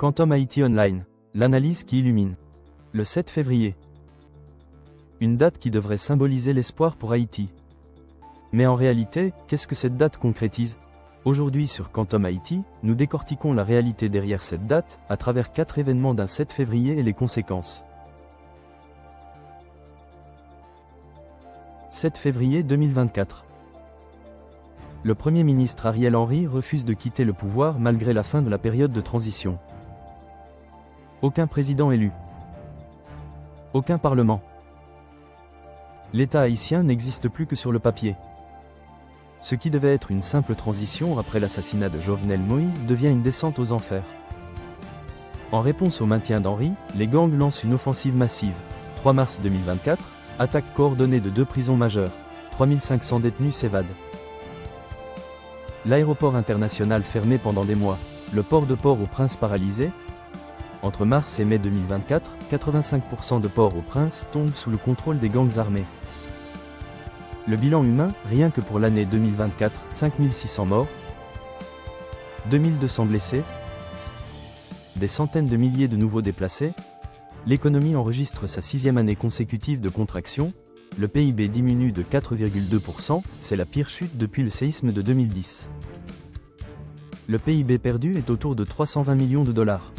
Quantum Haïti Online, l'analyse qui illumine. Le 7 février. Une date qui devrait symboliser l'espoir pour Haïti. Mais en réalité, qu'est-ce que cette date concrétise? Aujourd'hui sur Quantum Haïti, nous décortiquons la réalité derrière cette date, à travers 4 événements d'un 7 février et les conséquences. 7 février 2024. Le Premier ministre Ariel Henry refuse de quitter le pouvoir malgré la fin de la période de transition. Aucun président élu. Aucun parlement. L'État haïtien n'existe plus que sur le papier. Ce qui devait être une simple transition après l'assassinat de Jovenel Moïse devient une descente aux enfers. En réponse au maintien d'Henry, les gangs lancent une offensive massive. 3 mars 2024, attaque coordonnée de 2 prisons majeures. 3500 détenus s'évadent. L'aéroport international fermé pendant des mois. Le port de Port-au-Prince paralysé. Entre mars et mai 2024, 85% de Port-au-Prince tombent sous le contrôle des gangs armés. Le bilan humain, rien que pour l'année 2024, 5600 morts, 2200 blessés, des centaines de milliers de nouveaux déplacés. L'économie enregistre sa 6e année consécutive de contraction, le PIB diminue de 4,2%, c'est la pire chute depuis le séisme de 2010. Le PIB perdu est autour de 320 millions de dollars.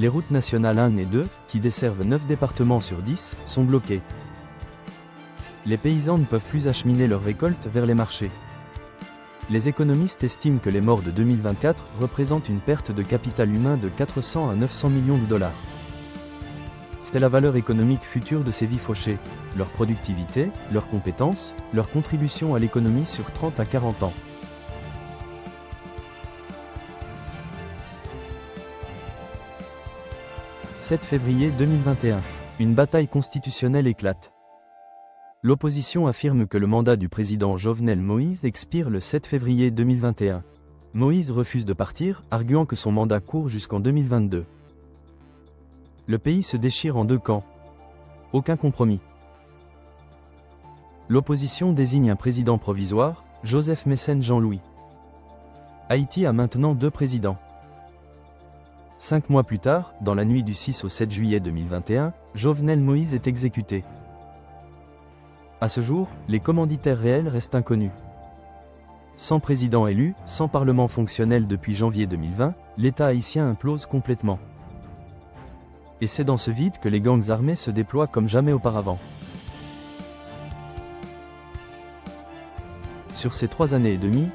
Les routes nationales 1 et 2, qui desservent 9 départements sur 10, sont bloquées. Les paysans ne peuvent plus acheminer leurs récoltes vers les marchés. Les économistes estiment que les morts de 2024 représentent une perte de capital humain de 400 à 900 millions de dollars. C'est la valeur économique future de ces vies fauchées, leur productivité, leurs compétences, leur contribution à l'économie sur 30 à 40 ans. « 7 février 2021. Une bataille constitutionnelle éclate. L'opposition affirme que le mandat du président Jovenel Moïse expire le 7 février 2021. Moïse refuse de partir, arguant que son mandat court jusqu'en 2022. Le pays se déchire en 2 camps. Aucun compromis. L'opposition désigne un président provisoire, Joseph Mécène Jean-Louis. Haïti a maintenant 2 présidents. 5 mois plus tard, dans la nuit du 6 au 7 juillet 2021, Jovenel Moïse est exécuté. À ce jour, les commanditaires réels restent inconnus. Sans président élu, sans parlement fonctionnel depuis janvier 2020, l'État haïtien implose complètement. Et c'est dans ce vide que les gangs armés se déploient comme jamais auparavant. Sur ces 3 années et demie,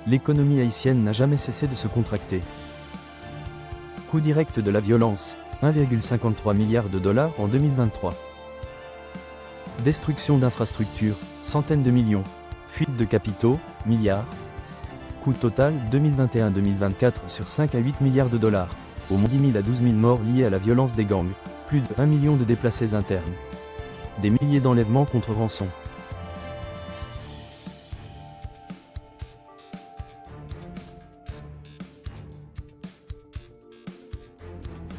l'économie haïtienne n'a jamais cessé de se contracter. Coût direct de la violence, 1,53 milliard de dollars en 2023. Destruction d'infrastructures, centaines de millions. Fuite de capitaux, milliards. Coût total 2021-2024 sur 5 à 8 milliards de dollars. Au moins 10 000 à 12 000 morts liés à la violence des gangs. Plus de 1 million de déplacés internes. Des milliers d'enlèvements contre rançon.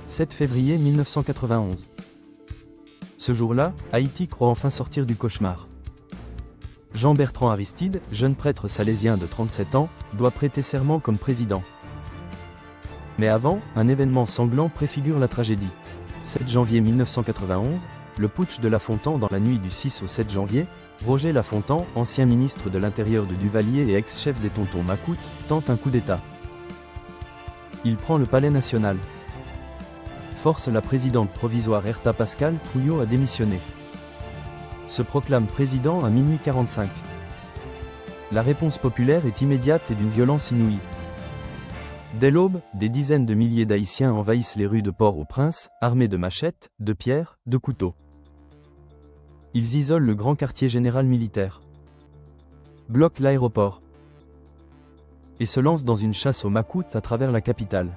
« 7 février 1991. Ce jour-là, Haïti croit enfin sortir du cauchemar. Jean-Bertrand Aristide, jeune prêtre salésien de 37 ans, doit prêter serment comme président. Mais avant, un événement sanglant préfigure la tragédie. 7 janvier 1991, le putsch de Lafontan dans la nuit du 6 au 7 janvier, Roger Lafontan, ancien ministre de l'Intérieur de Duvalier et ex-chef des Tontons Macoutes, tente un coup d'État. Il prend le palais national. Force la présidente provisoire Herta Pascal Trouillot à démissionner. Se proclame président à minuit 45. La réponse populaire est immédiate et d'une violence inouïe. Dès l'aube, des dizaines de milliers d'Haïtiens envahissent les rues de Port-au-Prince, armés de machettes, de pierres, de couteaux. Ils isolent le grand quartier général militaire. Bloquent l'aéroport. Et se lancent dans une chasse aux macoutes à travers la capitale.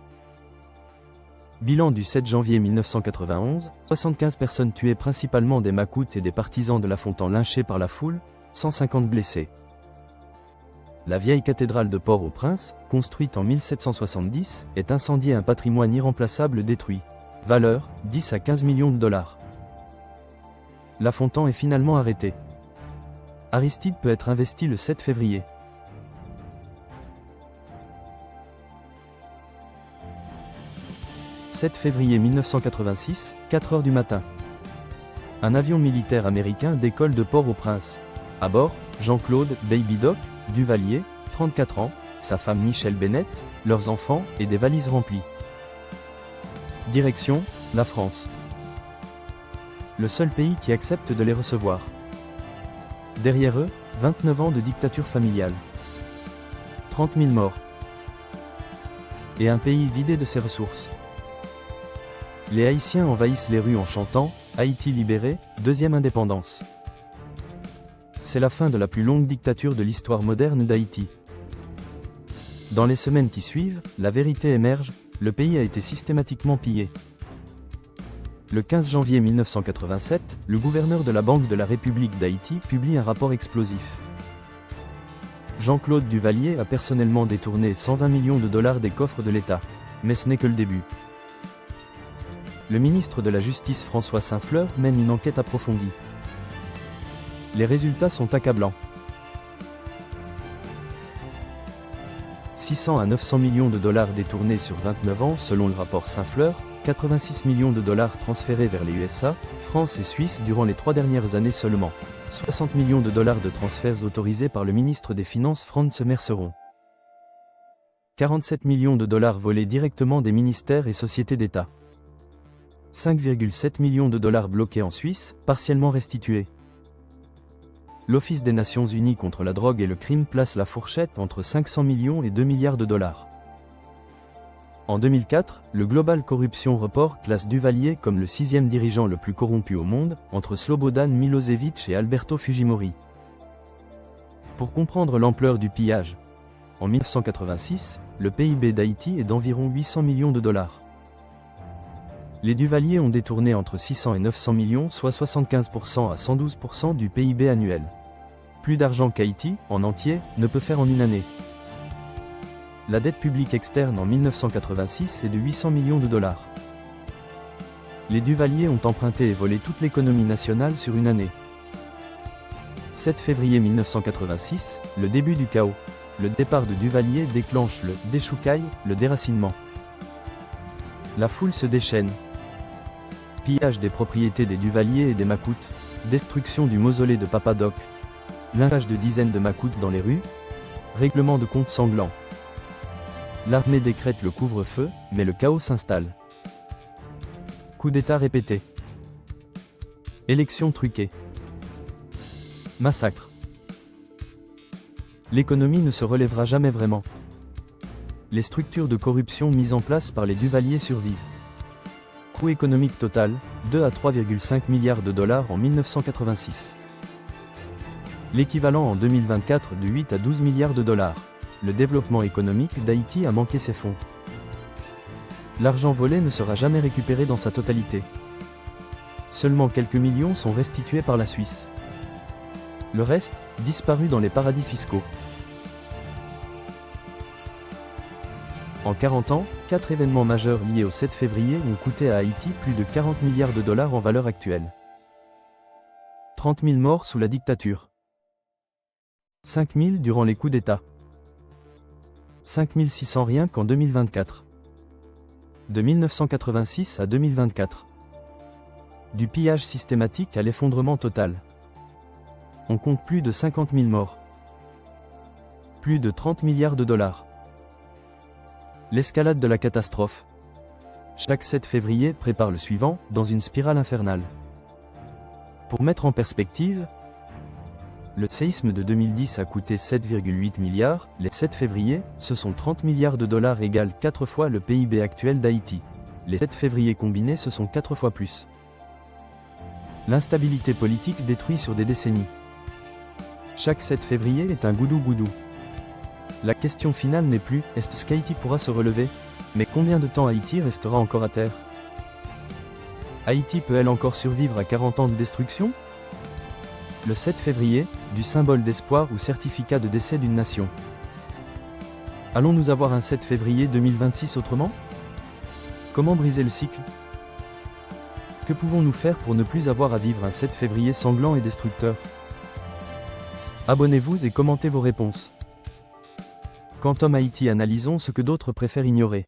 Bilan du 7 janvier 1991, 75 personnes tuées principalement des macoutes et des partisans de Lafontan lynchés par la foule, 150 blessés. La vieille cathédrale de Port-au-Prince, construite en 1770, est incendiée, un patrimoine irremplaçable détruit. Valeur, 10 à 15 millions de dollars. Lafontan est finalement arrêté. Aristide peut être investi le 7 février. 7 février 1986, 4 heures du matin. Un avion militaire américain décolle de Port-au-Prince. À bord, Jean-Claude « Baby Doc » Duvalier, 34 ans, sa femme Michelle Bennett, leurs enfants et des valises remplies. Direction, la France. Le seul pays qui accepte de les recevoir. Derrière eux, 29 ans de dictature familiale. 30 000 morts. Et un pays vidé de ses ressources. Les Haïtiens envahissent les rues en chantant « Haïti libéré, deuxième indépendance ». C'est la fin de la plus longue dictature de l'histoire moderne d'Haïti. Dans les semaines qui suivent, la vérité émerge, le pays a été systématiquement pillé. Le 15 janvier 1987, le gouverneur de la Banque de la République d'Haïti publie un rapport explosif. Jean-Claude Duvalier a personnellement détourné 120 millions de dollars des coffres de l'État. Mais ce n'est que le début. Le ministre de la Justice François Saint-Fleur mène une enquête approfondie. Les résultats sont accablants. 600 à 900 millions de dollars détournés sur 29 ans selon le rapport Saint-Fleur, 86 millions de dollars transférés vers les USA, France et Suisse durant les 3 dernières années seulement. 60 millions de dollars de transferts autorisés par le ministre des Finances Frantz Merceron. 47 millions de dollars volés directement des ministères et sociétés d'État. 5,7 millions de dollars bloqués en Suisse, partiellement restitués. L'Office des Nations Unies contre la drogue et le crime place la fourchette entre 500 millions et 2 milliards de dollars. En 2004, le Global Corruption Report classe Duvalier comme le 6e dirigeant le plus corrompu au monde, entre Slobodan Milošević et Alberto Fujimori. Pour comprendre l'ampleur du pillage, en 1986, le PIB d'Haïti est d'environ 800 millions de dollars. Les Duvalier ont détourné entre 600 et 900 millions, soit 75% à 112% du PIB annuel. Plus d'argent qu'Haïti, en entier, ne peut faire en une année. La dette publique externe en 1986 est de 800 millions de dollars. Les Duvalier ont emprunté et volé toute l'économie nationale sur une année. 7 février 1986, le début du chaos. Le départ de Duvalier déclenche le « déchoucaille », le déracinement. La foule se déchaîne. Pillage des propriétés des Duvalier et des Macoutes, destruction du mausolée de Papa Doc, lynchage de dizaines de Macoutes dans les rues, règlement de comptes sanglants. L'armée décrète le couvre-feu, mais le chaos s'installe. Coup d'État répété. Élections truquées. Massacre. L'économie ne se relèvera jamais vraiment. Les structures de corruption mises en place par les Duvalier survivent. Coût économique total, 2 à 3,5 milliards de dollars en 1986. L'équivalent en 2024 de 8 à 12 milliards de dollars. Le développement économique d'Haïti a manqué ses fonds. L'argent volé ne sera jamais récupéré dans sa totalité. Seulement quelques millions sont restitués par la Suisse. Le reste, disparu dans les paradis fiscaux. En 40 ans, 4 événements majeurs liés au 7 février ont coûté à Haïti plus de 40 milliards de dollars en valeur actuelle. 30 000 morts sous la dictature. 5 000 durant les coups d'État. 5 600 rien qu'en 2024. De 1986 à 2024. Du pillage systématique à l'effondrement total. On compte plus de 50 000 morts. Plus de 30 milliards de dollars. L'escalade de la catastrophe. Chaque 7 février prépare le suivant, dans une spirale infernale. Pour mettre en perspective, le séisme de 2010 a coûté 7,8 milliards, les 7 février, ce sont 30 milliards de dollars égale 4 fois le PIB actuel d'Haïti. Les 7 février combinés ce sont 4 fois plus. L'instabilité politique détruit sur des décennies. Chaque 7 février est un goudou-goudou. La question finale n'est plus, est-ce qu'Haïti pourra se relever? Mais combien de temps Haïti restera encore à terre? Haïti peut-elle encore survivre à 40 ans de destruction? Le 7 février, du symbole d'espoir ou certificat de décès d'une nation. Allons-nous avoir un 7 février 2026 autrement? Comment briser le cycle? Que pouvons-nous faire pour ne plus avoir à vivre un 7 février sanglant et destructeur? Abonnez-vous et commentez vos réponses. Quantum Haïti, analysons ce que d'autres préfèrent ignorer.